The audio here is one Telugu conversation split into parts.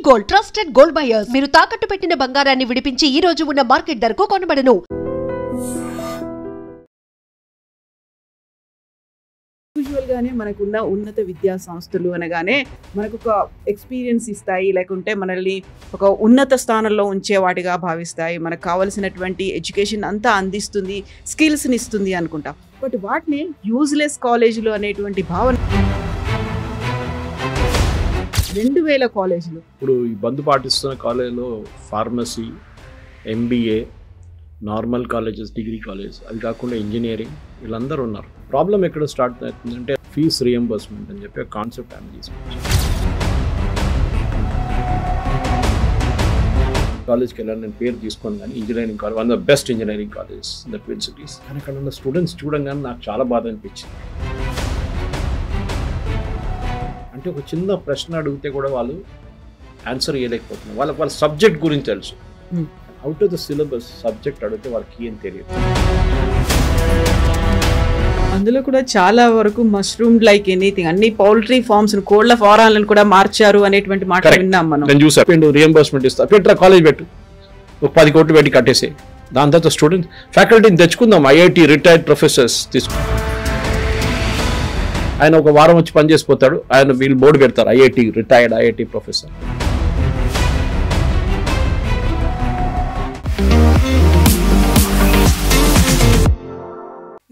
Gold trusted gold buyers. మీరు తాకట్టు పెట్టిన బంగారాన్ని విడిపించి ఈ రోజు ఉన్న మార్కెట్ ధరకు కొనబడను. యూజువల్గానే మనకున్న ఉన్నత విద్యా సంస్థలు అనగానే మనకు ఒక ఎక్స్పీరియన్స్ ఇస్తాయి, లేకుంటే మనల్ని ఒక ఉన్నత స్థానంలో ఉంచే వాటిగా భావిస్తాయి, మనకు కావలసినటువంటి ఎడ్యుకేషన్ అంతా అందిస్తుంది, స్కిల్స్ని ఇస్తుంది అనుకుంటాం. బట్ వాటిని యూజ్లెస్ కాలేజీలు అనేటువంటి భావన 2000 కాలేజీలు ఇప్పుడు ఈ బంద్ పాటిస్తున్న కాలేజీలో pharmacy, MBA, normal colleges, degree college, అది కాకుండా ఇంజనీరింగ్, వీళ్ళందరూ ఉన్నారు. ప్రాబ్లం ఎక్కడ స్టార్ట్ అవుతుందంటే ఫీజ్ రియంబర్స్మెంట్ అని చెప్పి కాన్సెప్ట్ ఆయన తీసుకొచ్చారు. కాలేజ్కి వెళ్ళాను నేను పేరు తీసుకొని, కానీ engineering college, one of the best engineering college in the twin cities. కానీ అక్కడ ఉన్న స్టూడెంట్స్ చూడంగానే నాకు చాలా బాధ అనిపించింది. అంటే ఒక చిన్న ప్రశ్న అడిగితే కూడా వాళ్ళు ఆన్సర్ ఇవ్వలేకపోతున్నారు. వాళ్ళ సబ్జెక్ట్ గురించి తెలుసు, out of the syllabus subject అడిగితే వాళ్ళకి ఏం తెలియదు. అందులో కూడా చాలా వరకు మష్రూమ్ లైక్ ఎనీథింగ్, అన్ని పౌల్ట్రీ ఫార్మ్స్, కోళ్ల ఫారాలను కూడా మార్చారు అనేటువంటి మాట విన్నాం మనం. నేను చూసాను రియంబర్స్మెంట్ ఇస్తా, పెట్టరా కాలేజ్ పెట్టు, ఒక 10 కోట్లు పెట్టి కట్టేసి, దాని తర్వాత స్టూడెంట్స్ ఫ్యాకల్టీని తెచ్చుకుందాం, ఐఐటి రిటైర్డ్ ప్రొఫెసర్స్ తీసుకుందాం. ఆయన ఒక వారం వచ్చి పనిచేసిపోతాడు, ఆయన వీళ్ళు బోర్డు పెడతారు ఐఐటి రిటైర్డ్ ఐఐటి ప్రొఫెసర్.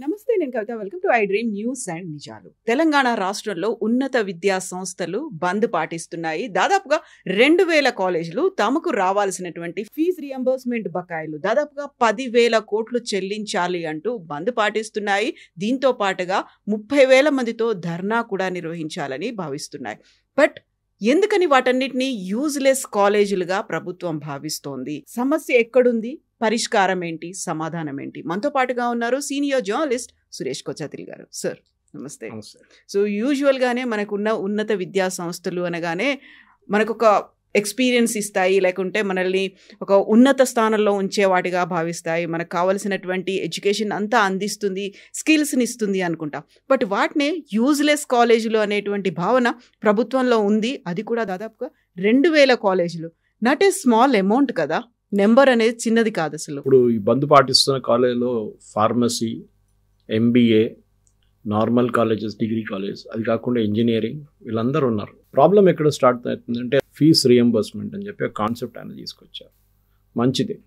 నమస్తే, నేను Kavitha. Welcome to I dream news and నిజాలు. తెలంగాణ రాష్ట్రంలో ఉన్నత విద్యా సంస్థలు బంద్ పాటిస్తున్నాయి. దాదాపుగా 2000 కాలేజీలు తమకు రావాల్సినటువంటి ఫీజు రియంబర్స్మెంట్ బకాయిలు దాదాపుగా 10,000 కోట్లు చెల్లించాలి అంటూ బంద్ పాటిస్తున్నాయి. దీంతో పాటుగా 30,000 మందితో ధర్నా కూడా నిర్వహించాలని భావిస్తున్నాయి. బట్ ఎందుకని వాటన్నిటినీ యూజ్లెస్ కాలేజీలుగా ప్రభుత్వం భావిస్తోంది? సమస్య ఎక్కడుంది? పరిష్కారం ఏంటి? సమాధానం ఏంటి? మనతో పాటుగా ఉన్నారు సీనియర్ జర్నలిస్ట్ సురేష్ కొచ్చాతిల్ గారు. సార్ నమస్తే. సో యూజువల్గానే మనకున్న ఉన్నత విద్యా సంస్థలు అనగానే మనకు ఒక ఎక్స్పీరియన్స్ ఇస్తాయి, లేకుంటే మనల్ని ఒక ఉన్నత స్థానంలో ఉంచే వాటిగా భావిస్తాయి, మనకు కావలసినటువంటి ఎడ్యుకేషన్ అంతా అందిస్తుంది, స్కిల్స్ని ఇస్తుంది అనుకుంటాం. బట్ వాటిని యూజ్లెస్ కాలేజీలు అనేటువంటి భావన ప్రభుత్వంలో ఉంది. అది కూడా దాదాపుగా 2000 కాలేజీలు. నాట్ ఏ స్మాల్ అమౌంట్ కదా, నెంబర్ అనేది చిన్నది కాదు అసలు. ఇప్పుడు ఈ బంద్ పాటిస్తున్న కాలేజీలో pharmacy, MBA, normal colleges, degree college, అది కాకుండా ఇంజనీరింగ్, వీళ్ళందరూ ఉన్నారు. ప్రాబ్లం ఎక్కడ స్టార్ట్ అవుతుందంటే ఫీజ్ రియంబర్స్మెంట్ అని చెప్పి కాన్సెప్ట్ ఆయన తీసుకొచ్చారు. మంచిదే,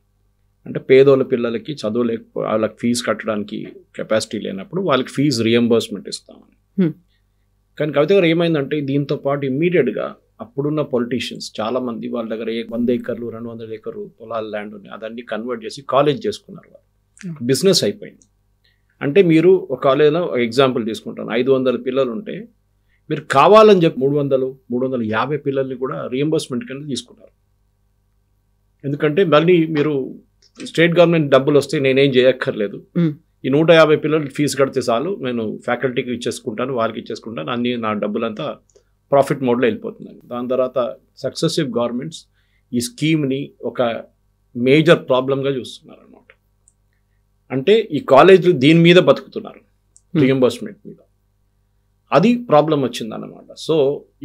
అంటే పేదోళ్ళ పిల్లలకి చదువు లేకపోతే వాళ్ళకి ఫీజు కట్టడానికి కెపాసిటీ లేనప్పుడు వాళ్ళకి ఫీజు రియంబర్స్మెంట్ ఇస్తామని. కానీ కవిత గారు ఏమైందంటే దీంతో పాటు ఇమ్మీడియట్గా అప్పుడున్న పొలిటీషియన్స్ చాలామంది వాళ్ళ దగ్గర 100 ఏకర్లు 200 ఏకర్లు పొలాల ల్యాండ్ ఉన్నాయి, అదన్నీ కన్వర్ట్ చేసి కాలేజ్ చేసుకున్నారు. వాళ్ళు బిజినెస్ అయిపోయింది. అంటే మీరు ఒక కాలేజీలో ఎగ్జాంపుల్ తీసుకుంటాను, 500 పిల్లలు ఉంటే మీరు కావాలని చెప్పి 300-350 పిల్లల్ని కూడా రియంబర్స్మెంట్ కింద తీసుకున్నారు. ఎందుకంటే మళ్ళీ మీరు స్టేట్ గవర్నమెంట్ డబ్బులు వస్తే నేనేం చేయక్కర్లేదు, ఈ 150 పిల్లలు ఫీజు కడితే చాలు, నేను ఫ్యాకల్టీకి ఇచ్చేసుకుంటాను, వాళ్ళకి ఇచ్చేసుకుంటాను, అన్నీ నా డబ్బులంతా ప్రాఫిట్ మోడ్లో వెళ్ళిపోతుందని. దాని తర్వాత సక్సెసివ్ గవర్నమెంట్స్ ఈ స్కీమ్ని ఒక మేజర్ ప్రాబ్లంగా చూస్తున్నారు అన్నమాట. అంటే ఈ కాలేజీలు దీని మీద బతుకుతున్నారు, రియంబర్స్మెంట్ మీద. అది ప్రాబ్లం వచ్చిందన్నమాట. సో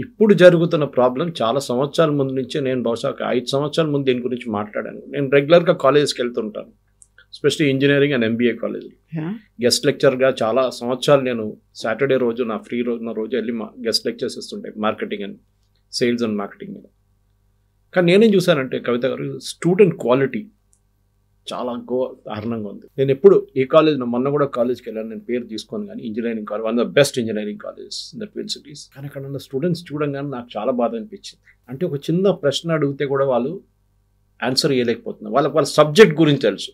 ఇప్పుడు జరుగుతున్న ప్రాబ్లం చాలా సంవత్సరాల ముందు నుంచే, నేను బహుశా 5 సంవత్సరాల ముందు దీని గురించి మాట్లాడాను. నేను రెగ్యులర్గా కాలేజెస్కి వెళ్తుంటాను, ఎస్పెషల్లీ ఇంజనీరింగ్ అండ్ ఎంబీఏ కాలేజీలు. గెస్ట్ లెక్చర్గా చాలా సంవత్సరాలు నేను సాటర్డే రోజు నా ఫ్రీ రోజు వెళ్ళి గెస్ట్ లెక్చర్స్ ఇస్తుంటాయి marketing and sales and marketing మీద. కానీ నేనేం చూశానంటే కవిత గారు, స్టూడెంట్ క్వాలిటీ చాలా దారుణంగా ఉంది. నేను ఎప్పుడు ఏ కాలేజ్, మొన్న కూడా కాలేజ్కి వెళ్ళాను నేను పేరు తీసుకొని, కానీ engineering college, one of the best engineering college in the twin cities. కానీ అక్కడ ఉన్న స్టూడెంట్స్ చూడంగానే నాకు చాలా బాధ అనిపించింది. అంటే ఒక చిన్న ప్రశ్న అడిగితే కూడా వాళ్ళు ఆన్సర్ ఇవ్వలేకపోతున్నారు. వాళ్ళ సబ్జెక్ట్ గురించి తెలుసు,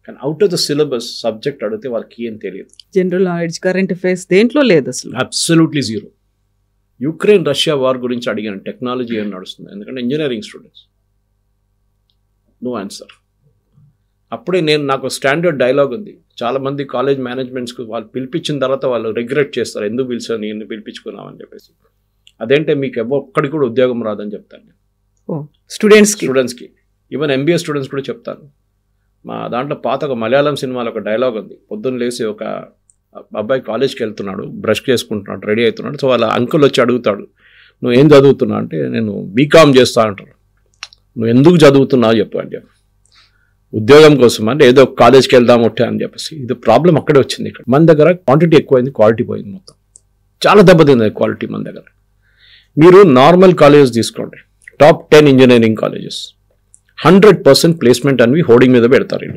కానీ out of the syllabus subject అడిగితే వాళ్ళకి ఏం తెలియదు. జనరల్ నాలెడ్జ్, కరెంట్ అఫైర్స్ దేంట్లో లేదు అసలు, absolutely zero. Ukraine Russia war గురించి అడిగాను, టెక్నాలజీ ఏం నడుస్తుంది, ఎందుకంటే ఇంజనీరింగ్ స్టూడెంట్స్, నో ఆన్సర్. అప్పుడే నాకు స్టాండర్డ్ డైలాగ్ ఉంది, చాలామంది కాలేజ్ మేనేజ్మెంట్స్కి వాళ్ళు పిలిపించిన తర్వాత వాళ్ళు రిగ్రెట్ చేస్తారు, ఎందుకు పిలిచాను నేను పిలిపించుకున్నామని చెప్పేసి. అదేంటే మీకు ఒక్కడికి కూడా ఉద్యోగం రాదని చెప్తాను నేను స్టూడెంట్స్కి. ఈవెన్ ఎంబీఏ స్టూడెంట్స్ కూడా చెప్తాను. మా దాంట్లో పాత ఒక మలయాళం సినిమాలో ఒక డైలాగ్ ఉంది, పొద్దున్న లేసి ఒక అబ్బాయి కాలేజ్కి వెళ్తున్నాడు, బ్రష్ చేసుకుంటున్నాడు, రెడీ అవుతున్నాడు. సో వాళ్ళ అంకుల్ వచ్చి అడుగుతాడు, నువ్వు ఏం చదువుతున్నావు అంటే నేను బీకామ్ చేస్తా అంటారు. నువ్వు ఎందుకు చదువుతున్నావు చెప్పు అని చెప్పి. ఉద్యోగం కోసం అంటే ఏదో కాలేజ్కి వెళ్దాం ఒట్టే అని చెప్పేసి. ఇది ప్రాబ్లం అక్కడే వచ్చింది. ఇక్కడ మన దగ్గర క్వాంటిటీ ఎక్కువైంది, క్వాలిటీ పోయింది, మొత్తం చాలా దెబ్బతింది క్వాలిటీ మన దగ్గర. మీరు నార్మల్ కాలేజెస్ తీసుకోండి, టాప్ 10 ఇంజనీరింగ్ కాలేజెస్ 100% ప్లేస్మెంట్ అని హోర్డింగ్ మీద పెడతారు.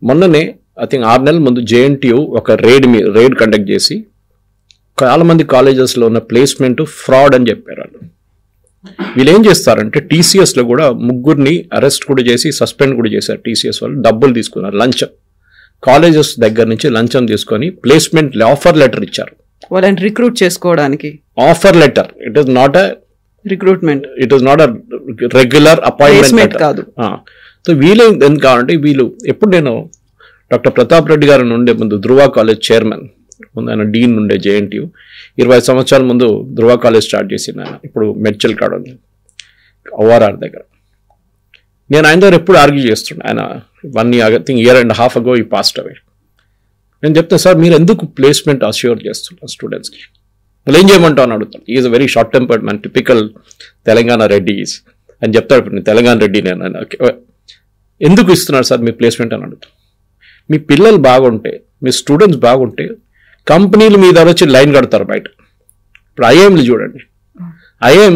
మొన్ననే ఐ థింక్ 6 నెలల ముందు JNTU ఒక రైడ్ కండక్ట్ చేసి చాలా మంది కాలేజెస్లో ఉన్న ప్లేస్మెంట్ ఫ్రాడ్ అని చెప్పారు వాళ్ళు. వీళ్ళు ఏం చేస్తారంటే TCSలో కూడా 3 అరెస్ట్ కూడా చేసి సస్పెండ్ కూడా చేశారు. TCS వాళ్ళు డబ్బులు తీసుకున్నారు, లంచం, కాలేజెస్ దగ్గర నుంచి లంచం తీసుకొని ప్లేస్మెంట్ ఆఫర్ లెటర్ ఇచ్చారు వాళ్ళని రిక్రూట్ చేసుకోవడానికి. Offer letter, it is not a recruitment, it is not a regular appointment కాదు. సో వీళ్ళు ఎందుకు కావాలంటే వీళ్ళు ఎప్పుడు నేను డాక్టర్ ప్రతాప్ రెడ్డి గారు ఉండే ముందు ధృవ కాలేజ్ చైర్మన్, ముందు ఆయన డీన్ ఉండే JNTU, 20 సంవత్సరాల ముందు ధృవ కాలేజ్ స్టార్ట్ చేసింది ఆయన. ఇప్పుడు మెడ్చల్ కాడ ఉంది ORR దగ్గర. నేను ఆయన దగ్గర ఎప్పుడు ఆర్గ్యూ చేస్తుండే. ఆయన 1 year, I think 1.5 years ago ఈ పాస్ట్ అవే. నేను చెప్తాను, సార్ మీరు ఎందుకు ప్లేస్మెంట్ అష్యూర్ చేస్తున్నారు స్టూడెంట్స్కి, వాళ్ళు ఏం చేయమంటావు అని అడుగుతాను. Is a very short tempered man, typical Telangana Reddy అని చెప్తాడు. ఇప్పుడు నేను తెలంగాణ రెడ్డి నేను ఎందుకు ఇస్తున్నారు సార్ మీ ప్లేస్మెంట్ అని అడుగుతాను. మీ పిల్లలు బాగుంటే, మీ స్టూడెంట్స్ బాగుంటే కంపెనీలు మీ దగ్గర వచ్చి లైన్ కడతారు బయట. ఇప్పుడు IIMలు చూడండి, IIM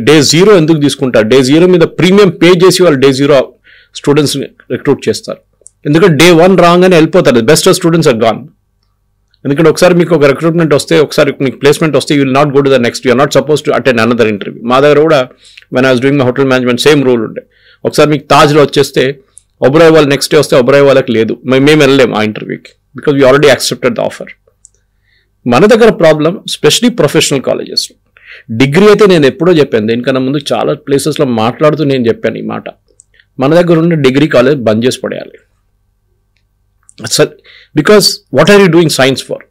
డే 0 ఎందుకు తీసుకుంటారు? డే 0 మీద ప్రీమియం పే చేసి వాళ్ళు డే 0 స్టూడెంట్స్ని రిక్రూట్ చేస్తారు. ఎందుకంటే డే 1 రాగానే వెళ్ళిపోతారు, బెస్ట్ స్టూడెంట్స్ ఆర్ గాన్. ఎందుకంటే ఒకసారి మీకు ఒక రిక్రూట్మెంట్ వస్తే, ఒకసారి మీకు ప్లేస్మెంట్ వస్తే, you will not go to the next, you are not suppose to attend another interview. మా దగ్గర కూడా when I was doing my hotel management same rule ఉండే. ఒకసారి మీకు తాజ్లో వచ్చేస్తే ఒబరాయ్ వాళ్ళు నెక్స్ట్ డే వస్తే ఒబరాయ్ వాళ్ళకి లేదు, మేము వెళ్ళలేము ఆ ఇంటర్వ్యూకి, because we already accepted the offer. మన దగ్గర ప్రాబ్లం స్పెషలీ ప్రొఫెషనల్ కాలేజెస్లో. డిగ్రీ అయితే నేను ఎప్పుడో చెప్పాను, దీనికన్నా ముందు చాలా ప్లేసెస్లో మాట్లాడుతూ నేను చెప్పాను ఈ మాట. మన దగ్గర ఉన్న డిగ్రీ కాలేజ్ బంద్ చేసి పడేయాలి. Because what are you doing science for?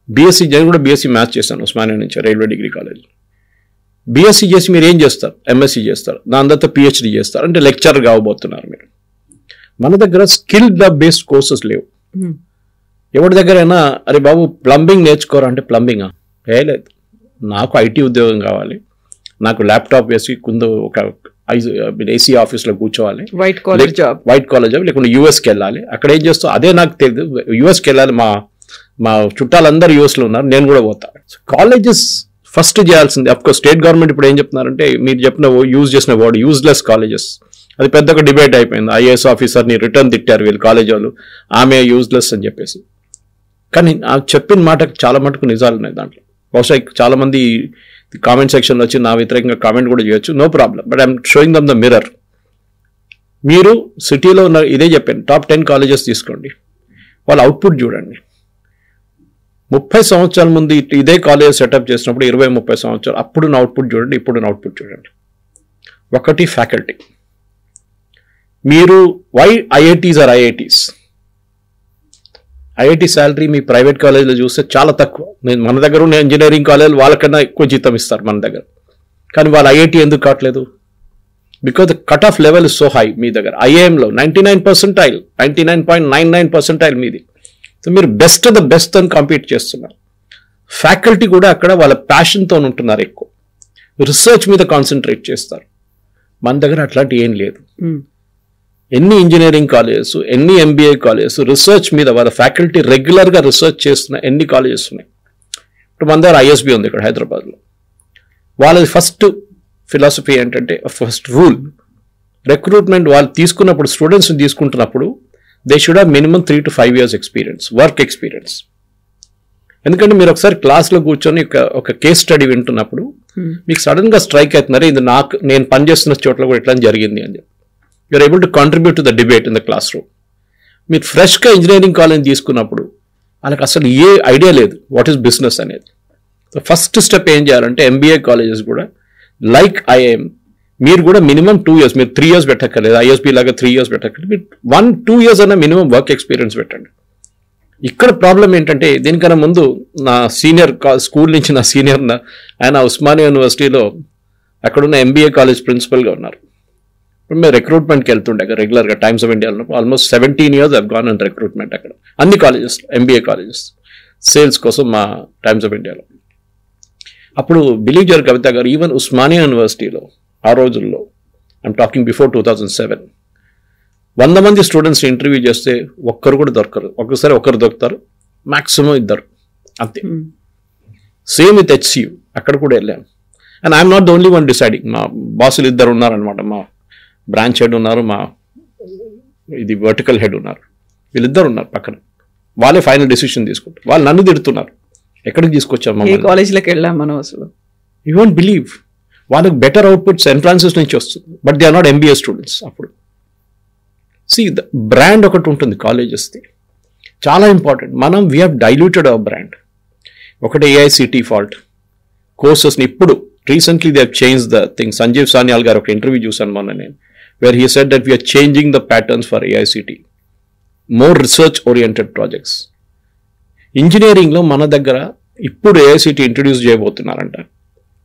BSc నేను కూడా బీఎస్సీ మ్యాథ్స్ చేశాను ఉస్మానియా నుంచి, రైల్వే డిగ్రీ కాలేజ్. బీఎస్సీ చేసి మీరు ఏం చేస్తారు? MSc చేస్తారు, దాని తర్వాత PhD చేస్తారు, అంటే లెక్చరర్ కావబోతున్నారు మీరు. మన దగ్గర స్కిల్ బేస్డ్ కోర్సెస్ లేవు. ఎవరి దగ్గరైనా అరే బాబు ప్లంబింగ్ నేర్చుకోరా అంటే ప్లంబింగా లేదు, నాకు IT ఉద్యోగం కావాలి, నాకు ల్యాప్టాప్ వేసి కుందు ఒక AC ఆఫీస్లో కూర్చోవాలి, వైట్ కాలర్ జాబ్, లేకుంటే USకి వెళ్ళాలి. అక్కడ ఏం చేస్తావు అదే నాకు తెలియదు. USకి వెళ్ళాలి, మా చుట్టాలందరూ USలో ఉన్నారు, నేను కూడా పోతా. కాలేజెస్ ఫస్ట్ చేయాల్సింది. అఫ్కోర్స్ స్టేట్ గవర్నమెంట్ ఇప్పుడు ఏం చెప్తున్నారంటే, మీరు చెప్పిన యూజ్ చేసిన వర్డ్ యూజ్లెస్ కాలేజెస్, అది పెద్ద ఒక డిబేట్ అయిపోయింది. IAS ఆఫీసర్ని రిటర్న్ తిట్టారు వీళ్ళు కాలేజ్ వాళ్ళు, ఆమె యూజ్లెస్ అని చెప్పేసి. కానీ చెప్పిన మాటకు చాలా మటుకు నిజాలు ఉన్నాయి దాంట్లో. బహుశా చాలా మంది కామెంట్ సెక్షన్లో వచ్చి నా వ్యతిరేకంగా కామెంట్ కూడా చేయొచ్చు, no problem, but I'm showing them the mirror. మీరు సిటీలో ఉన్న ఇదే చెప్పాను, టాప్ 10 కాలేజెస్ తీసుకోండి, వాళ్ళ అవుట్పుట్ చూడండి. 30 సంవత్సరాల ముందు ఇదే కాలేజ్ సెటప్ చేసినప్పుడు 20-30 సంవత్సరాలు అప్పుడు అవుట్పుట్ చూడండి, ఇప్పుడు అవుట్పుట్ చూడండి. ఒకటి ఫ్యాకల్టీ. మీరు why IITs are IITs? IIT salary మీ ప్రైవేట్ కాలేజీలో చూస్తే చాలా తక్కువ. మన దగ్గర ఉన్న ఇంజనీరింగ్ కాలేజీలు వాళ్ళకన్నా ఎక్కువ జీతం ఇస్తారు మన దగ్గర, కానీ వాళ్ళు IIT ఎందుకు కావట్లేదు? Because the cut off level is so high. మీ దగ్గర IIMలో 99%, 99.99% మీది. సో మీరు బెస్ట్ అని కాంపీట్ చేస్తున్నారు. ఫ్యాకల్టీ కూడా అక్కడ వాళ్ళ ప్యాషన్తో ఉంటున్నారు, ఎక్కువ రీసెర్చ్ మీద కాన్సన్ట్రేట్ చేస్తారు. మన దగ్గర అట్లాంటి ఏం లేదు. ఎన్ని ఇంజనీరింగ్ కాలేజెస్, ఎన్ని MBA కాలేజెస్ రీసెర్చ్ మీద వాళ్ళ ఫ్యాకల్టీ రెగ్యులర్గా రీసెర్చ్ చేస్తున్న ఎన్ని కాలేజెస్ ఉన్నాయి. ఇప్పుడు మన దగ్గర ISB ఉంది ఇక్కడ హైదరాబాద్లో. వాళ్ళది ఫస్ట్ ఫిలాసఫీ ఏంటంటే, ఫస్ట్ రూల్, రిక్రూట్మెంట్ వాళ్ళు తీసుకున్నప్పుడు, స్టూడెంట్స్ని తీసుకుంటున్నప్పుడు they should have minimum 3 to 5 years experience, work experience. ఎందుకంటే మీరు ఒకసారి క్లాస్లో కూర్చొని ఒక కేస్ స్టడీ వింటున్నప్పుడు మీకు సడన్గా స్ట్రైక్ అవుతున్నారు, ఇది నేను పనిచేస్తున్న చోట్ల కూడా ఇట్లా జరిగింది అని చెప్పి. You are able to contribute to the debate in the classroom. మీరు ఫ్రెష్గా ఇంజనీరింగ్ కాలేజ్ తీసుకున్నప్పుడు వాళ్ళకి అసలు ఏ ఐడియా లేదు వాట్ ఈస్ బిజినెస్ అనేది. సో ఫస్ట్ స్టెప్ ఏం చేయాలంటే, MBA కాలేజెస్ కూడా లైక్ IIM మీరు కూడా మినిమం 2 years, మీరు 3 years పెట్టక్కర్లేదు, ISB లాగా 3 years పెట్టక్కర్లేదు, మీరు 1-2 years అన్న మినిమం వర్క్ ఎక్స్పీరియన్స్ పెట్టండి. ఇక్కడ ప్రాబ్లం ఏంటంటే, దీనికన్నా ముందు నా సీనియర్ స్కూల్ నుంచి నా సీనియర్ ఆయన ఉస్మానియా యూనివర్సిటీలో అక్కడున్న MBA కాలేజ్ ప్రిన్సిపల్గా ఉన్నారు. ఇప్పుడు మేము రిక్రూట్మెంట్కి వెళ్తుండే రెగ్యులర్గా టైమ్స్ ఆఫ్ ఇండియాలో. Almost 17 years I've gone on recruitment అక్కడ, అన్ని కాలేజెస్, MBA కాలేజెస్ సేల్స్ కోసం మా టైమ్స్ ఆఫ్ ఇండియాలో. అప్పుడు బిలీవ్ చేయరు కవిత గారు, ఈవెన్ ఉస్మానియా యూనివర్సిటీలో ఆ రోజుల్లో ఐఎమ్ టాకింగ్ బిఫోర్ 2007. 100 మంది స్టూడెంట్స్ ఇంటర్వ్యూ చేస్తే ఒక్కరు కూడా దొరకరు. ఒక్కసారి ఒకరు దొరుకుతారు, మ్యాక్సిమం ఇద్దరు అంతే. సేమ్ విత్ HCU, అక్కడ కూడా వెళ్ళాను. And I'm not the only one deciding. మా బాసులు ఇద్దరు ఉన్నారనమాట. మా బ్రాంచ్ హెడ్ ఉన్నారు, మా ఇది వర్టికల్ హెడ్ ఉన్నారు. వీళ్ళిద్దరు ఉన్నారు పక్కన. వాళ్ళే ఫైనల్ డెసిషన్ తీసుకుంటారు. వాళ్ళు నన్ను తిడుతున్నారు, ఎక్కడికి తీసుకొచ్చాము, ఏ కాలేజ్లోకి వెళ్ళాం మనం అసలు. యూ వోంట్ బిలీవ్, వాళ్ళకి బెటర్ అవుట్పుట్ సెయింట్ ఫ్రాన్సిస్ నుంచి వస్తుంది, but they are not MBA students. అప్పుడు ద బ్రాండ్ ఒకటి ఉంటుంది కాలేజెస్ది, చాలా ఇంపార్టెంట్. మనం we have diluted our brand. ఒకటి AICT ఫాల్ట్. కోర్సెస్ని ఇప్పుడు recently they have change the thing. Sanjeev Sanyal garu ఒక ఇంటర్వ్యూ చూసాను మొన్న నేను, where he said that we are changing the patterns for AICT, more research oriented projects. ఇంజనీరింగ్లో మన దగ్గర ఇప్పుడు AICT ఇంట్రడ్యూస్ చేయబోతున్నారంట,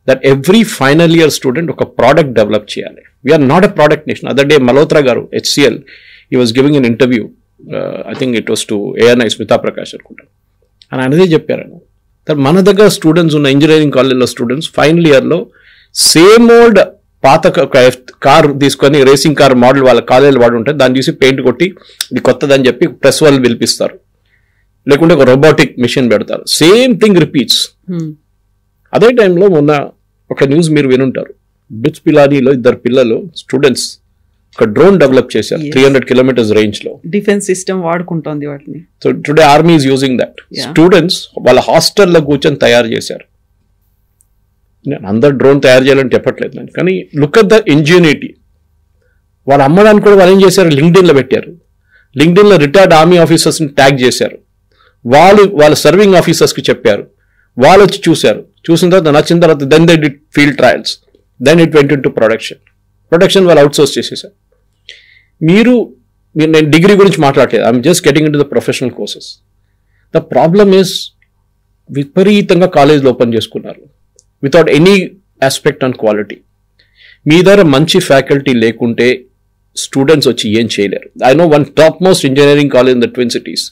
that every final year student ఒక ప్రోడక్ట్ డెవలప్ చేయాలి. We are not a product nation. Other day Malhotra garu HCL, he was giving an interview, I think it was to ANI Smita Prakash అనుకుంటా, అని అనేది చెప్పారు. మన దగ్గర స్టూడెంట్స్ ఉన్న ఇంజనీరింగ్ కాలేజ్లో స్టూడెంట్స్ ఫైనల్ ఇయర్లో సేమ్ ఓల్డ్ పాత కార్ తీసుకొని, రేసింగ్ కార్ మోడల్ వాళ్ళ కాలేజీలో వాడు ఉంటే దాన్ని చూసి పెయింట్ కొట్టి ఇది కొత్తదని చెప్పి ప్రెస్ వాళ్ళు పిలిపిస్తారు, లేకుంటే ఒక రోబోటిక్ మిషన్ పెడతారు. Same thing repeats. అదే టైంలో మొన్న ఒక న్యూస్ మీరు వినుంటారు, బిట్స్ పిలానీలో ఇద్దరు పిల్లలు స్టూడెంట్స్ ఒక డ్రోన్ డెవలప్ చేశారు 300 kilometers రేంజ్ లో. డిఫెన్స్ సిస్టమ్ వాడుకుంటోంది వాటిని. So today army is using that. Students వాళ్ళ హాస్టల్లో కూర్చొని తయారు చేశారు. నేను అందరు డ్రోన్ తయారు చేయాలని చెప్పట్లేదు నేను, కానీ లుక్ అట్ ద ఇంజనీటీ. వాళ్ళు అమ్మడానికి కూడా వాళ్ళు ఏం చేశారు, లింక్డ్ఇన్లో పెట్టారు. లింక్డ్ఇన్లో రిటైర్డ్ ఆర్మీ ఆఫీసర్స్ని ట్యాగ్ చేశారు. వాళ్ళ సర్వింగ్ ఆఫీసర్స్కి చెప్పారు, వాళ్ళు వచ్చి చూశారు. చూసిన తర్వాత నచ్చిన తర్వాత then they did field trials, then it went into production వాళ్ళు అవుట్సోర్స్ చేసేసారు. నేను డిగ్రీ గురించి మాట్లాడలేదు, I'm just getting into the professional courses. The problem is విపరీతంగా కాలేజ్లో ఓపెన్ చేసుకున్నారు without any aspect on quality. మీ దగ్గర మంచి ఫ్యాకల్టీ లేకుంటే స్టూడెంట్స్ వచ్చి ఏం చేయలేరు. I know one top most engineering college in the twin cities.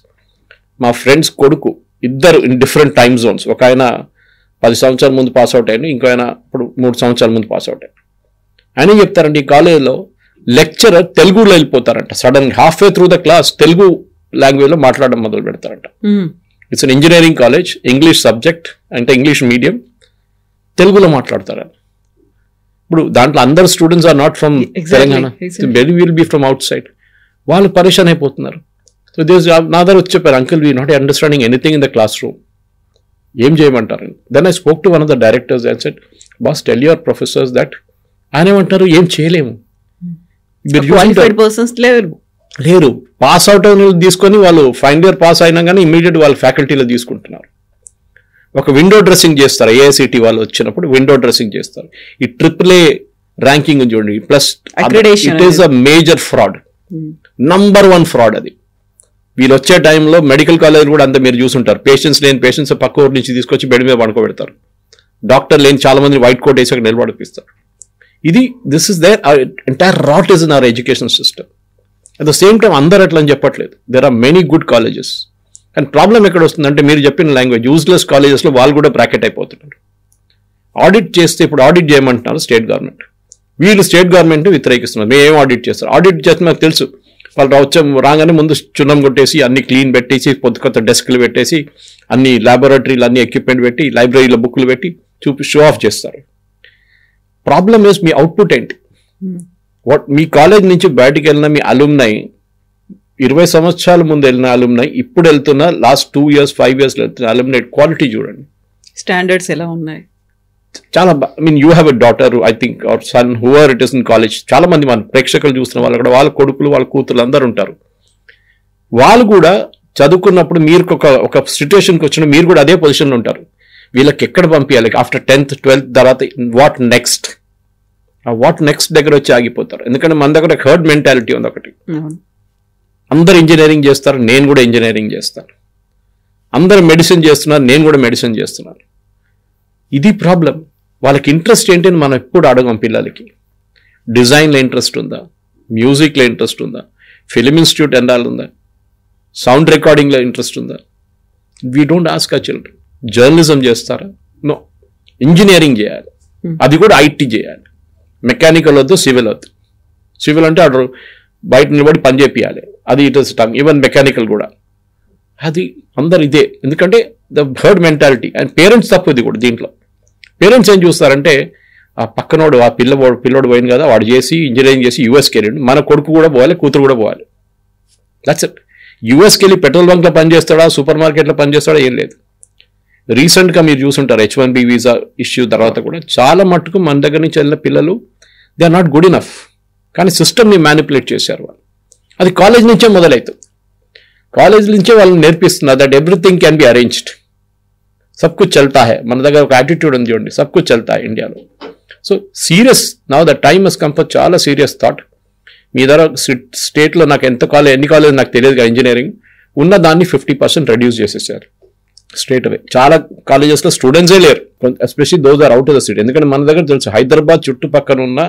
మా ఫ్రెండ్స్ కొడుకు ఇద్దరు ఇన్ డిఫరెంట్ టైమ్ జోన్స్. ఒక ఆయన 10 సంవత్సరాల ముందు పాస్ అవుట్ అయ్యాను, ఇంకో ఆయన ఇప్పుడు 3 సంవత్సరాల ముందు పాస్ అవుట్ అయ్యాను. ఆయన చెప్తారంటే ఈ కాలేజీలో లెక్చరర్ తెలుగులో వెళ్ళిపోతారంట. Sudden half way through the class Telugu language లో మాట్లాడడం మొదలు పెడతారంట. It's an engineering college, English subject అంటే ఇంగ్లీష్ మీడియం, తెలుగులో మాట్లాడతారు. ఇప్పుడు దాంట్లో అందరు students are not from Telangana, very will be from outside. వాళ్ళు పరేషాన్ అయిపోతున్నారు. సో నా దగ్గర వచ్చి చెప్పారు, uncle we not understanding anything in the classroom, ఏం చేయమంటారు? Then I spoke to one of the directors and said, boss tell your professors that. ఆయన ఏమంటారు, ఏం చేయలేము, లేరు. పాస్ అవుట్ తీసుకొని వాళ్ళు ఫైనల్ ఇయర్ పాస్ అయినా కానీ ఇమీడియట్ వాళ్ళు ఫ్యాకల్టీలో తీసుకుంటున్నారు. ఒక విండో డ్రెస్సింగ్ చేస్తారు, AICT వాళ్ళు వచ్చినప్పుడు విండో డ్రెస్సింగ్ చేస్తారు. ఈ AAA ర్యాంకింగ్ చూడండి, plus it is a major fraud, number 1 fraud అది. వీళ్ళు వచ్చే టైంలో మెడికల్ కాలేజ్ కూడా అంతా మీరు చూసుంటారు, పేషెంట్స్ లేని పేషెంట్స్ పక్క ఊరి నుంచి తీసుకొచ్చి బెడ్ మీద పడుకోబెడతారు. డాక్టర్ లేని చాలా మంది వైట్ కోట్ వేసి అక్కడ నిలబడిపిస్తారు. This is their entire rot is in our education system. At the same time అందరు అట్లా అని చెప్పట్లేదు, there are many good colleges. కానీ ప్రాబ్లం ఎక్కడ వస్తుందంటే మీరు చెప్పిన లాంగ్వేజ్ యూజ్లెస్ కాలేజెస్లో వాళ్ళు కూడా బ్రాకెట్ అయిపోతున్నారు. ఆడిట్ చేస్తే ఇప్పుడు ఆడిట్ చేయమంటున్నారు స్టేట్ గవర్నమెంట్, వీళ్ళు స్టేట్ గవర్నమెంట్ వ్యతిరేకిస్తున్నారు. మేము ఏం ఆడిట్ చేస్తారు? ఆడిట్ చేస్తే నాకు తెలుసు, వాళ్ళు రాగానే ముందు చున్నం కొట్టేసి అన్ని క్లీన్ పెట్టేసి కొత్త డెస్క్లు పెట్టేసి అన్ని ల్యాబొరేటరీలు అన్ని ఎక్విప్మెంట్ పెట్టి లైబ్రరీలో బుక్లు పెట్టి షో ఆఫ్ చేస్తారు. ప్రాబ్లమ్ ఇస్ మీ అవుట్పుట్ ఏంటి? మీ కాలేజ్ నుంచి బయటికి వెళ్ళిన మీ అలుమ్నై 20 సంవత్సరాల ముందు వెళ్ళిన అలుమ్నై, ఇప్పుడు వెళ్తున్న లాస్ట్ 2 years 5 years వెళ్తున్న అలుమ్నై క్వాలిటీ చూడండి, స్టాండర్డ్స్ ఎలా ఉన్నాయి. చాలా you have a daughter I think or son whoever it is in college. చాలా మంది మన ప్రేక్షకులు చూస్తున్న వాళ్ళు కూడా వాళ్ళ కొడుకులు వాళ్ళ కూతురు అందరు ఉంటారు. వాళ్ళు కూడా చదువుకున్నప్పుడు మీరు ఒక సిచ్యువేషన్కి వచ్చిన మీరు కూడా అదే పొజిషన్లో ఉంటారు. వీళ్ళకి ఎక్కడ పంపించాలి? ఆఫ్టర్ 10th 12th తర్వాత వాట్ నెక్స్ట్ దగ్గర వచ్చి ఆగిపోతారు. ఎందుకంటే మన దగ్గర హర్డ్ మెంటాలిటీ ఉంది ఒకటి. అందరు ఇంజనీరింగ్ చేస్తారు, నేను కూడా ఇంజనీరింగ్ చేస్తాను. అందరు మెడిసిన్ చేస్తున్నారు, నేను కూడా మెడిసిన్ చేస్తున్నాను. ఇది ప్రాబ్లం. వాళ్ళకి ఇంట్రెస్ట్ ఏంటని మనం ఎప్పుడు అడగం. పిల్లలకి డిజైన్లో ఇంట్రెస్ట్ ఉందా, మ్యూజిక్లో ఇంట్రెస్ట్ ఉందా, ఫిలిం ఇన్స్టిట్యూట్ ఉందా, సౌండ్ రికార్డింగ్లో ఇంట్రెస్ట్ ఉందా? We don't ask our children. Journalism చేస్తారా? నో. ఇంజనీరింగ్ చేయాలి, అది కూడా IT చేయాలి. మెకానికల్ వద్దు, సివిల్ వద్దు. సివిల్ అంటే అటు బయట నిలబడి పని చేపియాలి, అది it is tongue. Even mechanical కూడా అది అందరు ఇదే. ఎందుకంటే the herd mentality. And parents తప్పు ఇది కూడా. దీంట్లో పేరెంట్స్ ఏం చూస్తారంటే ఆ పక్కనోడు ఆ పిల్లోడు పోయింది కదా, వాడు చేసి ఇంజనీరింగ్ చేసి యూఎస్కి వెళ్ళిండు, మన కొడుకు కూడా పోవాలి, కూతురు కూడా పోవాలి. That's it. యూఎస్కి వెళ్ళి పెట్రోల్ బంక్లో పనిచేస్తాడా, సూపర్ మార్కెట్లో పనిచేస్తాడా, ఏం లేదు. రీసెంట్గా మీరు చూసుంటారు H1B వీసా ఇష్యూ తర్వాత కూడా చాలా మట్టుకు మన దగ్గర నుంచి వెళ్ళిన పిల్లలు they are not good enough. కానీ సిస్టమ్ని మ్యానిపులేట్ చేశారు వాళ్ళు. అది కాలేజ్ నుంచే మొదలవుతుంది. కాలేజ్ నుంచే వాళ్ళని నేర్పిస్తున్నారు that everything can be arranged, సబ్ కుచ్ చల్తా హై. మన దగ్గర ఒక యాటిట్యూడ్ ఉంది చూడండి, సబ్ కుచ్ చల్తా హై ఇండియాలో. So serious now the time has come for చాలా సీరియస్ థాట్. మీ దగ్గర స్టేట్లో నాకు ఎన్ని కాలేజ్ నాకు తెలియదు, ఇంజనీరింగ్ ఉన్న దాన్ని 50% రెడ్యూస్ చేసేసారు స్ట్రేట్ అవే. చాలా కాలేజెస్లో స్టూడెంట్సే లేరు, especially those are out of the city. ఎందుకంటే మన దగ్గర తెలుసు హైదరాబాద్ చుట్టుపక్కల ఉన్న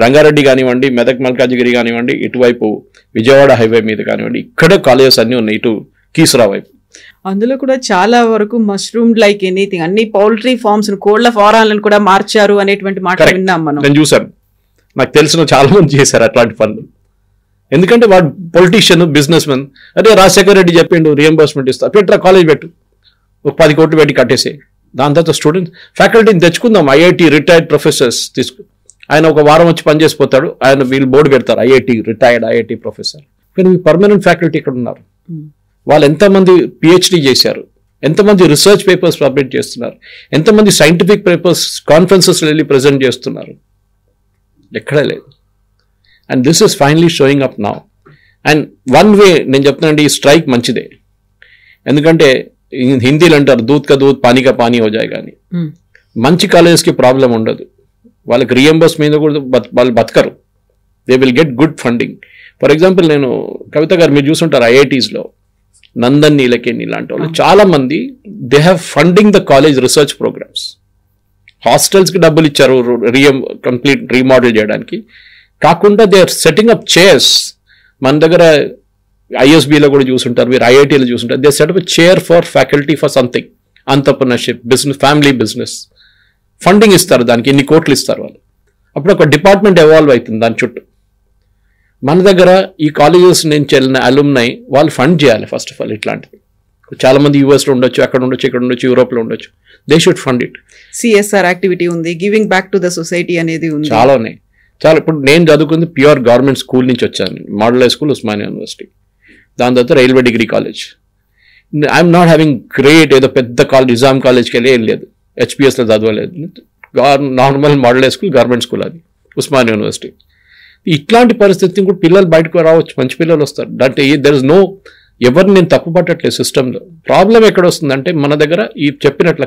రంగారెడ్డి కానివ్వండి, మెదక్ మల్కాజిగిరి కానివ్వండి, ఇటువైపు విజయవాడ హైవే మీద కానివ్వండి, ఇక్కడే కాలేజెస్ అన్నీ ఉన్నాయి, ఇటు కీసరా వైపు. అందులో కూడా చాలా వరకు మష్రూమ్ లైక్ ఎనీథింగ్, అన్ని పౌల్ట్రీ ఫార్మ్స్, కోళ్ల ఫారాలను కూడా మార్చారు అనేటువంటి మాట విన్నాం మనం. నేను చూశాను, నాకు తెలిసిన చాలా మంది చేశారు అట్లాంటి పనులు. ఎందుకంటే వాడు పొలిటీషియన్, బిజినెస్ మెన్. అదే రాజశేఖర రెడ్డి చెప్పిండు రియంబర్స్మెంట్ ఇస్తా, పెట్రా కాలేజ్ పెట్టు, ఒక 10 కోట్లు పెట్టి కట్టేసే. దాని తర్వాత స్టూడెంట్స్ ఫ్యాకల్టీని తెచ్చుకుందాం, ఐఐటి రిటైర్డ్ ప్రొఫెసర్స్ తీసుకు. ఆయన ఒక వారం వచ్చి పనిచేసిపోతాడు, ఆయన వీళ్ళు బోర్డు పెడతారు రిటైర్డ్ ఐఐటి ప్రొఫెసర్. కానీ మీ పర్మనెంట్ ఫ్యాకల్టీ ఇక్కడ ఉన్నారు. వాళ్ళు ఎంతమంది పిహెచ్డి చేశారు, ఎంతమంది రీసెర్చ్ పేపర్స్ పబ్లిష్ చేస్తున్నారు, ఎంతమంది సైంటిఫిక్ పేపర్స్ కాన్ఫరెన్సెస్ వెళ్ళి ప్రజెంట్ చేస్తున్నారు, ఎక్కడా లేదు. And this is finally showing up now. And one way నేను చెప్తున్నానండి, ఈ స్ట్రైక్ మంచిదే. ఎందుకంటే హిందీలో అంటారు దూద్ కా దూద్ పానీ కా పానీ హో జాయ్. కానీ మంచి కాలేజెస్కి ప్రాబ్లం ఉండదు, వాళ్ళకి రియంబర్స్ మీద కూడా వాళ్ళు బతకరు, they will get good funding. For example నేను కవిత గారు మీరు చూసుంటారు ఐఐటీస్లో నందన్ నీలకేని ఇలాంటి వాళ్ళు చాలా మంది they have funding the college research programmes. హాస్టల్స్కి డబ్బులు ఇచ్చారు కంప్లీట్ రీమోడల్ చేయడానికి, కాకుండా they are setting up chairs. మన దగ్గర ఐఎస్బిలో కూడా చూసుంటారు, మీరు ఐఐటీలో చూసుంటారు, they set up chair for faculty for something, entrepreneurship, business, family business. Funding ఇస్తారు, దానికి ఇన్ని కోట్లు ఇస్తారు వాళ్ళు. అప్పుడు ఒక డిపార్ట్మెంట్ ఎవాల్వ్ అవుతుంది దాని చుట్టూ. మన దగ్గర ఈ కాలేజెస్ నుంచి వెళ్ళిన అలుమ్నై వాళ్ళు ఫండ్ చేయాలి ఫస్ట్ ఆఫ్ ఆల్. ఇట్లాంటివి చాలా మంది యూఎస్లో ఉండొచ్చు, అక్కడ ఉండొచ్చు, ఇక్కడ ఉండొచ్చు, యూరోప్లో ఉండొచ్చు. They should fund it. CSR activity ఉంది, giving back to the society అనేది ఉంది, చాలా ఉన్నాయి. చాలా. ఇప్పుడు నేను చదువుకుంది ప్యూర్ గవర్నమెంట్ స్కూల్ నుంచి వచ్చాను, model high school, Osmania university. దాని తర్వాత railway degree college. I'm not having great ఏదో పెద్ద కాలేజ్, నిజాం కాలేజ్కి వెళ్ళి ఏం లేదు, హెచ్పిఎస్లో చదవలేదు. Normal model high school, government school, అది ఉస్మానియా యూనివర్సిటీ. ఇట్లాంటి పరిస్థితి కూడా పిల్లలు బయటకు రావచ్చు, మంచి పిల్లలు వస్తారు. అంటే దెర్ ఇస్ నో, ఎవరిని నేను తప్పు పట్టట్లేదు సిస్టంలో. ప్రాబ్లం ఎక్కడ వస్తుందంటే మన దగ్గర ఈ చెప్పినట్ల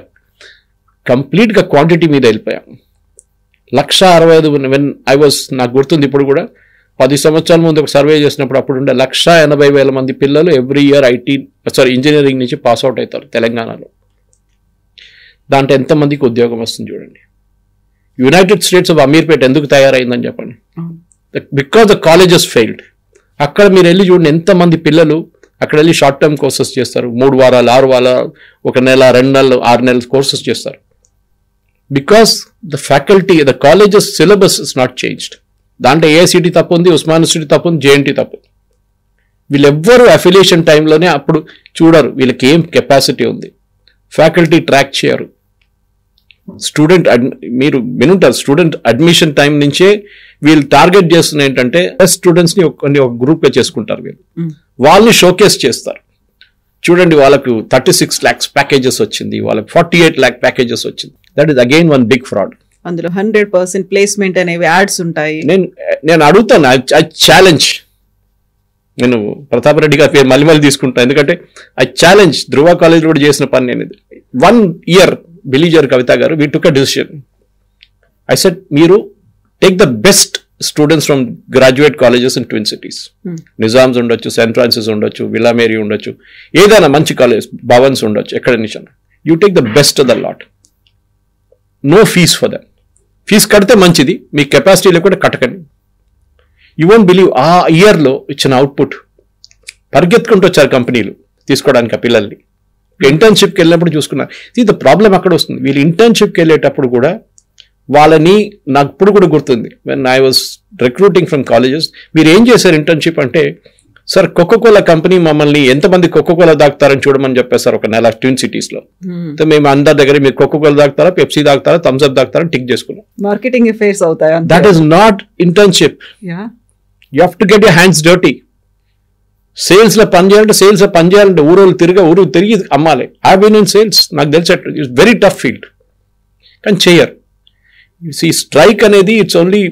కంప్లీట్గా క్వాంటిటీ మీద వెళ్ళిపోయాం. 165,000 వెన్ ఐ వాజ్, నాకు గుర్తుంది ఇప్పుడు కూడా, 10 సంవత్సరాల ముందు ఒక సర్వే చేసినప్పుడు అప్పుడు ఉండే 180,000 మంది పిల్లలు ఎవ్రీ ఇయర్ ఇంజనీరింగ్ నుంచి పాస్అవుట్ అవుతారు తెలంగాణలో. దాంట్లో ఎంతమందికి ఉద్యోగం వస్తుంది చూడండి. యునైటెడ్ స్టేట్స్ ఆఫ్ అమీర్పేట్ ఎందుకు తయారైందని చెప్పండి, బికాజ్ ద కాలేజెస్ ఫెయిల్డ్. అక్కడ మీరు వెళ్ళి చూడండి ఎంతమంది పిల్లలు అక్కడ వెళ్ళి షార్ట్ టర్మ్ కోర్సెస్ చేస్తారు, 3 వారాలు, 6 వారాలు, 1 నెల, 2 నెలలు, 6 నెలలు కోర్సెస్ చేస్తారు. Because the faculty, the colleges syllabus is not changed. దాంట్లో ఏఐసిటీ తప్పు ఉంది, ఉస్మాన్ యూనివర్సిటీ తప్పు ఉంది, జేఎన్టీ తప్పు. వీళ్ళెవ్వరూ అఫిలియేషన్ టైంలోనే అప్పుడు చూడరు వీళ్ళకి ఏం కెపాసిటీ ఉంది, ఫ్యాకల్టీ ట్రాక్ చేయరు. స్టూడెంట్ మీరు వినుంటారు, స్టూడెంట్ అడ్మిషన్ టైం నుంచే వీళ్ళు టార్గెట్ చేస్తున్న ఏంటంటే బెస్ట్ స్టూడెంట్స్ని ఒక గ్రూప్గా చేసుకుంటారు. వీళ్ళు వాళ్ళని షోకేస్ చేస్తారు. చూడండి వాళ్ళకు 36 lakhs ప్యాకేజెస్ వచ్చింది, వాళ్ళకి 48 lakh ప్యాకేజెస్ వచ్చింది. That is again one big fraud. అందులో 100% ప్లేస్మెంట్ అనేవి యాడ్స్ ఉంటాయి. నేను అడుగుతాను, ఐ ఛాలెంజ్, నేను ప్రతాప్ రెడ్డి గారి పేరు మళ్ళీ తీసుకుంటాను, ఎందుకంటే ఐ ఛాలెంజ్. ధృవ కాలేజ్ కూడా చేసిన పని నేను ఇది. 1 year బిలీజర్ Kavitha garu, we took a decision. I said మీరు take the best students from graduate colleges in twin cities. Nizams ఉండొచ్చు, సెయింట్ ఫ్రాన్సిస్ ఉండొచ్చు, విల్లా మేరీ ఉండొచ్చు, ఏదైనా మంచి కాలేజ్, భవన్స్ ఉండొచ్చు, ఎక్కడ నుంచి. You take the best of the lot, no fees for that. Fee కడితే మంచిది, మీ కెపాసిటీ లేకుండా కట్టకండి. యూ వోంట్ బిలీవ్ ఆ ఇయర్లో ఇచ్చిన అవుట్పుట్. పరిగెత్తుకుంటూ వచ్చారు కంపెనీలు తీసుకోవడానికి ఆ పిల్లల్ని. ఇంటర్న్షిప్కి వెళ్ళినప్పుడు చూసుకున్నారు. ఇది ప్రాబ్లం అక్కడ వస్తుంది. వీళ్ళు ఇంటర్న్షిప్కి వెళ్ళేటప్పుడు కూడా వాళ్ళని, నాకు ఇప్పుడు కూడా గుర్తుంది, when I was recruiting from colleges. మీరు ఏం చేశారు ఇంటర్న్షిప్ అంటే, సార్ కోకోకోలా కంపెనీ మమ్మల్ని ఎంతమంది కోకోకోలా తాగుతారని చూడమని చెప్పేస్తారు ఒక నెల ట్విన్ సిటీస్లో. మేము అందరి దగ్గర మీరు కోకోకోలా తాగుతారా, పెప్సీ తాగుతారా, థమ్స్అప్ తాగుతారా టిక్ చేసుకున్నాం. మార్కెటింగ్ అఫైర్స్ అవుతాయి. That is not internship. You have to get your hands dirty. Sales లో పని చేయాలంటే ఊరు తిరిగి అమ్మాలి. ఐ బీన్ ఇన్ సేల్స్, నాకు తెలిసి ఇట్స్ వెరీ టఫ్ ఫీల్డ్, కానీ చేయరు. ఈ స్ట్రైక్ అనేది ఇట్స్ ఓన్లీ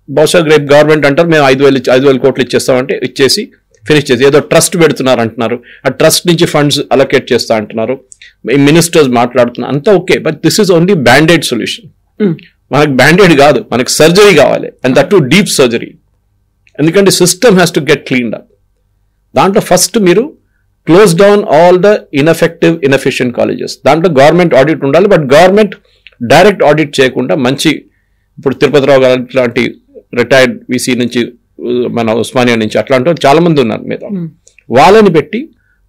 బహుశా రేపు గవర్నమెంట్ అంటారు మేము 5,000 కోట్లు ఇచ్చేస్తామంటే ఇచ్చేసి ఫినిష్ చేసి ఏదో ట్రస్ట్ పెడుతున్నారు అంటున్నారు. ఆ ట్రస్ట్ నుంచి ఫండ్స్ అలొకేట్ చేస్తా అంటున్నారు. మినిస్టర్స్ మాట్లాడుతున్నారు, అంతా okay. But this is only banded solution. మనకు బ్యాండెడ్ కాదు, మనకు సర్జరీ కావాలి. And that too deep surgery. ఎందుకంటే system has to get cleaned up. దాంట్లో ఫస్ట్ మీరు close down all the ineffective inefficient colleges. దాంట్లో గవర్నమెంట్ ఆడిట్ ఉండాలి. బట్ గవర్నమెంట్ డైరెక్ట్ ఆడిట్ చేయకుండా మంచి, ఇప్పుడు తిరుపతిరావు గారు లాంటి రిటైర్డ్ వీసీ నుంచి, మన ఉస్మానియా నుంచి అట్లాంటి చాలా మంది ఉన్నారు మీద. వాళ్ళని పెట్టి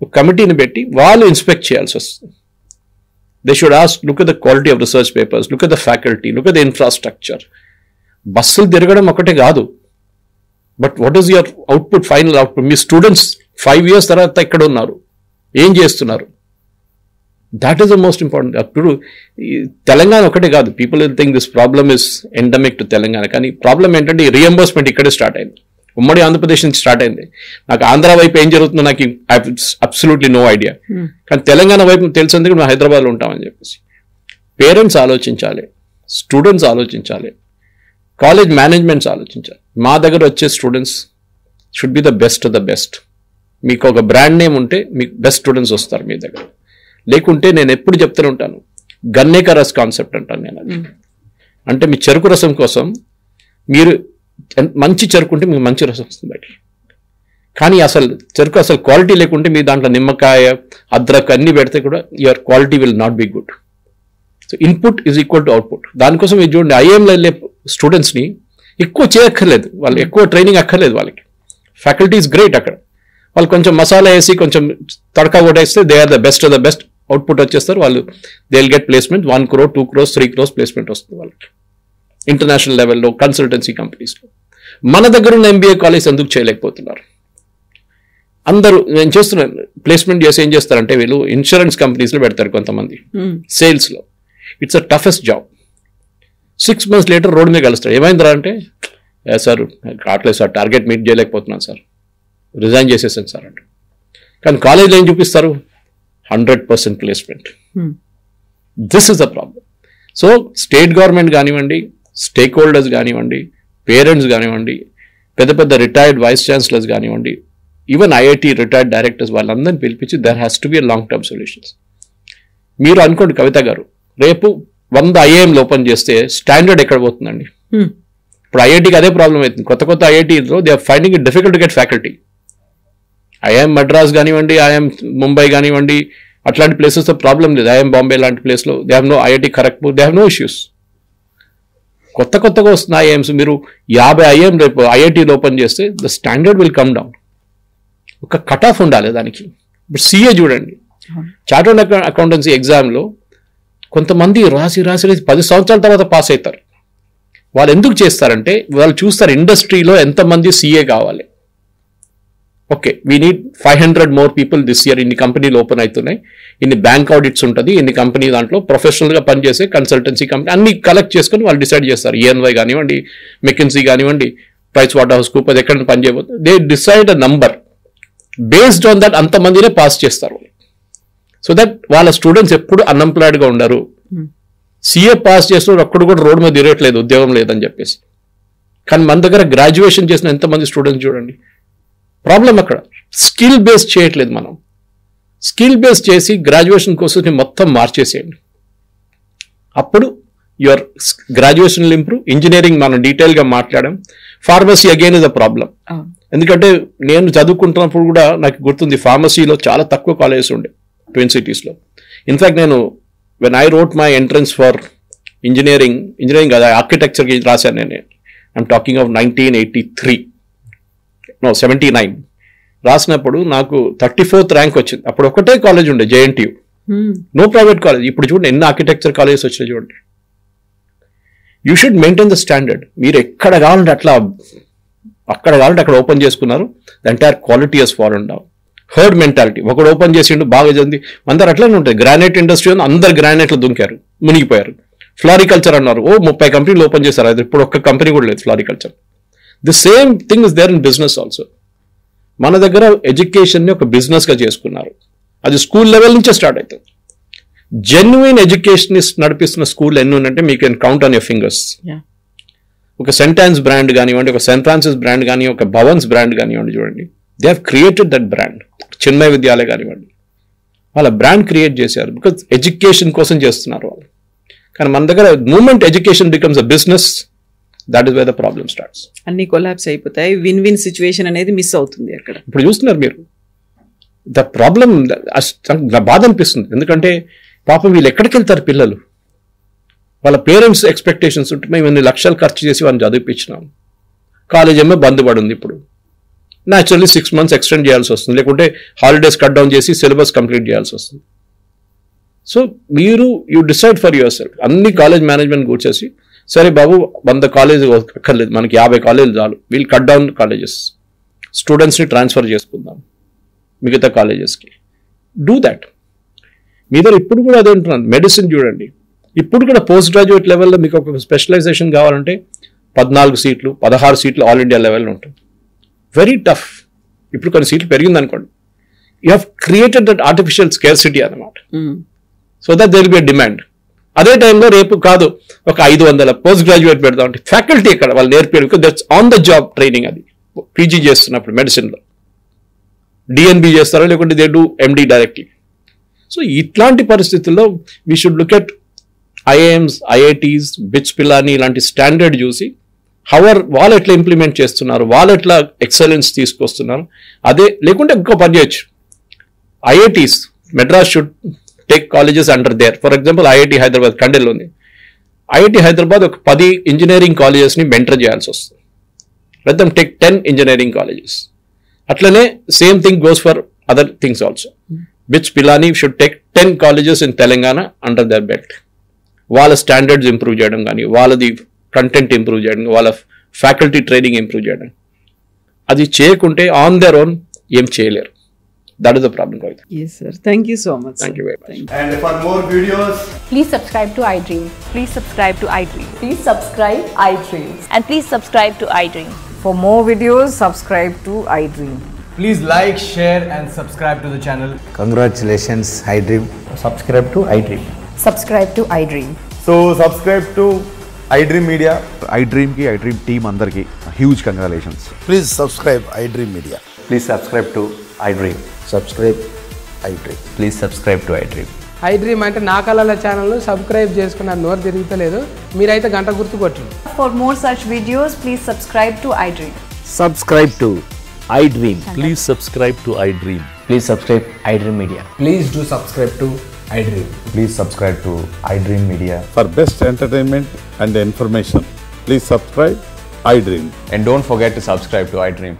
ఒక కమిటీని పెట్టి వాళ్ళు ఇన్స్పెక్ట్ చేయాల్సి వస్తుంది. They should ask, look at the quality of research papers, look at the faculty, look at the infrastructure. బస్సులు తిరగడం ఒకటే కాదు, but what is your output, final output. Me students 5 years తర్వాత ఎక్కడ ఉన్నారు, ఏం చేస్తున్నారు, that is the most important. అప్పుడు తెలంగాణ ఒకటే కాదు, people think this problem is endemic to Telangana. కానీ ప్రాబ్లం ఏంటంటే ఈ రీఎంబర్స్మెంట్ ఇక్కడే స్టార్ట్ అయింది, ఉమ్మడి ఆంధ్రప్రదేశ్ నుంచి స్టార్ట్ అయింది. నాకు ఆంధ్ర వైపు ఏం జరుగుతుందో నాకు అబ్సల్యూట్లీ నో ఐడియా. కానీ తెలంగాణ వైపు తెలిసేందుకు మేము హైదరాబాద్లో ఉంటామని చెప్పేసి. పేరెంట్స్ ఆలోచించాలి, స్టూడెంట్స్ ఆలోచించాలి, కాలేజ్ మేనేజ్మెంట్స్ ఆలోచించాలి. మా దగ్గర వచ్చే students should be the best of the best. మీకు ఒక బ్రాండ్ నేమ్ ఉంటే మీకు బెస్ట్ స్టూడెంట్స్ వస్తారు మీ దగ్గర. లేకుంటే నేను ఎప్పుడు చెప్తూనే ఉంటాను, గన్నేక రస్ కాన్సెప్ట్ అంటాను నేను. అది అంటే మీ చెరుకు రసం కోసం మీరు మంచి చెరుకు ఉంటే మీకు మంచి రసం వస్తుంది బయటికి. కానీ అసలు చెరుకు అసలు క్వాలిటీ లేకుంటే మీ దాంట్లో నిమ్మకాయ, అద్రక్ అన్ని పెడితే కూడా your quality will not be good. So input is equal to output. దానికోసం మీరు చూడండి, ఐఏఎంలో వెళ్ళే స్టూడెంట్స్ని ఎక్కువ చేయక్కర్లేదు, వాళ్ళు ఎక్కువ ట్రైనింగ్ అక్కర్లేదు వాళ్ళకి. ఫ్యాకల్టీ ఈజ్ గ్రేట్ అక్కడ. వాళ్ళు కొంచెం మసాలా వేసి కొంచెం తడకా కొట్టేస్తే they are the best of the best, output వచ్చేస్తారు వాళ్ళు. They will get placement 1 crore, 2 crores, 3 crores placement వస్తుంది వాళ్ళకి ఇంటర్నేషనల్ లెవెల్లో కన్సల్టెన్సీ కంపెనీస్లో. మన దగ్గర ఉన్న ఎంబీఏ కాలేజ్ ఎందుకు చేయలేకపోతున్నారు? అందరూ నేను చేస్తున్నాను ప్లేస్మెంట్ చేసి ఏం చేస్తారంటే వీళ్ళు ఇన్సూరెన్స్ కంపెనీస్లో పెడతారు కొంతమంది, సేల్స్లో. It's a toughest job. 6 months later road మీద కలుస్తాడు. ఏమైందిరా అంటే, సార్ కావట్లేదు సార్, టార్గెట్ మీట్ చేయలేకపోతున్నాను సార్, రిజైన్ చేసేసాను సార్ అంటే. కానీ కాలేజ్లో ఏం చూపిస్తారు? 100% placement. This is the problem. So state government కానివ్వండి, స్టేక్ హోల్డర్స్ కానివ్వండి, పేరెంట్స్ కానివ్వండి, పెద్ద పెద్ద రిటైర్డ్ వైస్ ఛాన్సలర్స్ కానివ్వండి, ఈవెన్ ఐఐటి రిటైర్డ్ డైరెక్టర్స్, వాళ్ళందరినీ పిలిపించి there has to be long term solutions. మీరు అనుకోండి కవిత గారు, రేపు 100 ఐఐఎంలు ఓపెన్ చేస్తే స్టాండర్డ్ ఎక్కడ పోతుందండి? ఇప్పుడు ఐఐటికి అదే ప్రాబ్లం అవుతుంది. కొత్త ఐఐటీలో they are finding it difficult to get faculty. IIM Madras కానివ్వండి, ఐఐఎం ముంబై కానివ్వండి, అట్లాంటి ప్లేసెస్తో ప్రాబ్లం లేదు. ఐఐఎం బాంబే లాంటి ప్లేస్లో they have no, IIT Kharagpur they have no issues. కొత్తగా వస్తున్న ఐఐఎంస్, మీరు 50 ఐఐఎం రేపు ఐఐటీలో ఓపెన్ చేస్తే the standard will come down. ఒక కట్ ఆఫ్ ఉండాలి దానికి. ఇప్పుడు సిఏ చూడండి, చార్టర్డ్ అకౌంటెన్సీ ఎగ్జామ్లో కొంతమంది రాసి 10 సంవత్సరాల తర్వాత పాస్ అవుతారు. వాళ్ళు ఎందుకు చేస్తారంటే వాళ్ళు చూస్తారు ఇండస్ట్రీలో ఎంతమంది సిఏ కావాలి. Okay, we need 500 more people this year. ఇన్ని కంపెనీలు ఓపెన్ అవుతున్నాయి, ఇన్ని బ్యాంక్ ఆడిట్స్ ఉంటుంది, ఇన్ని కంపెనీ దాంట్లో ప్రొఫెషనల్గా పనిచేసే కన్సల్టెన్సీ కంపెనీ అన్ని కలెక్ట్ చేసుకొని వాళ్ళు డిసైడ్ చేస్తారు. EY కానివ్వండి, మెకిన్సీ కానివ్వండి, ప్రైస్ వాటర్ హౌస్ కూపర్ ఎక్కడ పని చేయబోతుంది, they decide a number. Based on that అంతమందినే పాస్ చేస్తారు. సో దట్ వాళ్ళ స్టూడెంట్స్ ఎప్పుడు అన్ఎంప్లాయిడ్గా ఉండరు. సిఏ పాస్ చేస్తున్నారు, ఒక్కడు కూడా రోడ్డు మీద తిరగట్లేదు, ఉద్యోగం లేదని చెప్పేసి. కానీ మన దగ్గర గ్రాడ్యుయేషన్ చేసిన ఎంతమంది స్టూడెంట్స్ చూడండి. ప్రాబ్లం అక్కడ స్కిల్ బేస్ చేయట్లేదు. మనం స్కిల్ బేస్ చేసి గ్రాడ్యుయేషన్ కోర్సెస్ని మొత్తం మార్చేసేయండి. అప్పుడు your graduation will improve. Engineering మనం డీటెయిల్గా మాట్లాడాం. Pharmacy again is a problem. ఎందుకంటే నేను చదువుకుంటున్నప్పుడు కూడా నాకు గుర్తుంది, ఫార్మసీలో చాలా తక్కువ కాలేజెస్ ఉండే ట్విన్ సిటీస్లో. ఇన్ఫ్యాక్ట్ నేను when I wrote my entrance for engineering కదా, ఆర్కిటెక్చర్కి రాశాను నేను. ఐఎమ్ టాకింగ్ ఆఫ్ 79 రాసినప్పుడు నాకు 34th ర్యాంక్ వచ్చింది. అప్పుడు ఒకటే కాలేజ్ ఉండే, JNTU, నో ప్రైవేట్ కాలేజ్. ఇప్పుడు చూడండి ఎన్ని ఆర్కిటెక్చర్ కాలేజెస్ వచ్చినాయి చూడండి. You should maintain the standard. మీరు ఎక్కడ కావాలంటే అట్లా అక్కడ కాబట్టి అక్కడ ఓపెన్ చేసుకున్నారు. The entire quality has fallen down. Herd mentality, ఒకడు ఓపెన్ చేసిండు బాగా చదివి, అందరు అట్లనే ఉంటుంది. గ్రానైట్ ఇండస్ట్రీ ఉంది, అందరు గ్రానైట్లు దుంకారు, మునిగిపోయారు. ఫ్లారికల్చర్ అన్నారు, 30 కంపెనీలు ఓపెన్ చేశారు, అది ఇప్పుడు ఒక్క కంపెనీ కూడా లేదు floriculture. The same thing is there in business also. మన దగ్గర ఎడ్యుకేషన్ని ఒక బిజినెస్గా చేసుకున్నారు. అది స్కూల్ లెవెల్ నుంచే స్టార్ట్ అవుతుంది. జెన్యున్ ఎడ్యుకేషన్ నడిపిస్తున్న స్కూల్ ఎన్ని ఉందంటే మీకు can count on your fingers. ఒక సెంటాన్స్ బ్రాండ్ కానివ్వండి, ఒక సెయింట్ ఫ్రాన్సిస్ బ్రాండ్ కానీ, ఒక భవన్స్ బ్రాండ్ కానివ్వండి, చూడండి they have created that brand. Chinmaya Vidyalaya కానివ్వండి, వాళ్ళ బ్రాండ్ క్రియేట్ చేశారు బికాజ్ ఎడ్యుకేషన్ కోసం చేస్తున్నారు వాళ్ళు. కానీ మన దగ్గర moment education becomes a business, that is where the problem starts. అన్ని కొలాప్స్ అయిపోతాయి, విన్ విన్ సిచ్యువేషన్ అనేది మిస్ అవుతుంది అక్కడ. ఇప్పుడు చూస్తున్నారు మీరు ద ప్రాబ్లం. బాధ అనిపిస్తుంది, ఎందుకంటే పాపం వీళ్ళు ఎక్కడికి వెళ్తారు పిల్లలు? వాళ్ళ పేరెంట్స్ ఎక్స్పెక్టేషన్స్ ఉంటే మేము ఇన్ని లక్షలు ఖర్చు చేసి వాళ్ళని చదివిపించినాం, కాలేజ్ ఏమో బంద్ పడింది. ఇప్పుడు న్యాచురల్లీ 6 months ఎక్స్టెండ్ చేయాల్సి వస్తుంది, లేకుంటే హాలిడేస్ కట్ డౌన్ చేసి సిలబస్ కంప్లీట్ చేయాల్సి వస్తుంది. సో మీరు you decide for your self. అన్ని కాలేజ్ మేనేజ్మెంట్ కూర్చేసి, సరే బాబు 100 కాలేజ్ అక్కర్లేదు, మనకి 50 కాలేజీలు చాలు, వీళ్ళు కట్ డౌన్ కాలేజెస్, స్టూడెంట్స్ని ట్రాన్స్ఫర్ చేసుకుందాం మిగతా కాలేజెస్కి. Do that. మీ దగ్గర ఇప్పుడు కూడా అదే ఉంటున్నాను. మెడిసిన్ చూడండి, ఇప్పుడు కూడా పోస్ట్ గ్రాడ్యుయేట్ లెవెల్లో మీకు ఒక స్పెషలైజేషన్ కావాలంటే 14 సీట్లు 16 సీట్లు ఆల్ ఇండియా లెవెల్లో ఉంటుంది. Very tough. ఇప్పుడు కొన్ని సీట్లు పెరిగింది అనుకోండి, you have created that artificial scarcity అన్నమాట. So that there will be demand. అదే టైంలో రేపు కాదు ఒక 500 పోస్ట్ గ్రాడ్యుయేట్ పెడదాం అంటే ఫ్యాకల్టీ ఇక్కడ వాళ్ళు నేర్పారు, because that's on the job training. అది పీజీ చేస్తున్నప్పుడు మెడిసిన్లో డిఎన్బి చేస్తారో లేకుంటే they do MD directly. So ఇట్లాంటి పరిస్థితుల్లో we should look at IIMs, IITs, bits Pilani ఇలాంటి స్టాండర్డ్ చూసి వాళ్ళు ఎట్లా ఇంప్లిమెంట్ చేస్తున్నారు, వాళ్ళు ఎట్లా ఎక్సలెన్స్ తీసుకొస్తున్నారు. అదే లేకుంటే ఇంకో పని చేయొచ్చు. IITs Madras should take colleges under their. For example IIT Hyderabad కండెల్లో ఉంది. ఐఐటి హైదరాబాద్ ఒక 10 ఇంజనీరింగ్ కాలేజెస్ని మెంటర్ చేయాల్సి వస్తుంది. Let them take 10 engineering colleges. అట్లనే same thing goes for other things also. BITS Pilani should take 10 colleges in Telangana under their belt. వాళ్ళ స్టాండర్డ్స్ ఇంప్రూవ్ చేయడం కానీ, వాళ్ళది కంటెంట్ ఇంప్రూవ్ చేయడం, వాళ్ళ ఫ్యాకల్టీ ట్రైనింగ్ ఇంప్రూవ్ చేయడం. అది చేయకుంటే ఆన్ దర్ ఓన్ ఏం చేయలేరు. That is the problem, Kavita. Yes, sir. Thank you so much. Thank you very much. And for more videos, please subscribe to iDream. Please subscribe to iDream. Please subscribe iDream. And please subscribe to iDream. For more videos, subscribe to iDream. please like, share and subscribe to the channel. Congratulations, iDream. Subscribe to iDream. Subscribe to iDream. So subscribe to iDream Media. iDream ki iDream team andarki huge congratulations. Please subscribe iDream Media. Please subscribe to iDream. Subscribe iDream. Please subscribe to iDream. iDream అంటే నా కళల ఛానల్ సబ్స్క్రైబ్ చేసుకున్న నోరు తిరుగుతలేదు, మీరైతే గంట గుర్తు కొట్టండి. For more such videos, please subscribe to iDream. Subscribe to iDream. Please subscribe to iDream. Please subscribe iDream Media. Please do subscribe to iDream. Please subscribe to iDream Media. For best entertainment and information, please subscribe iDream. And don't forget to subscribe to iDream.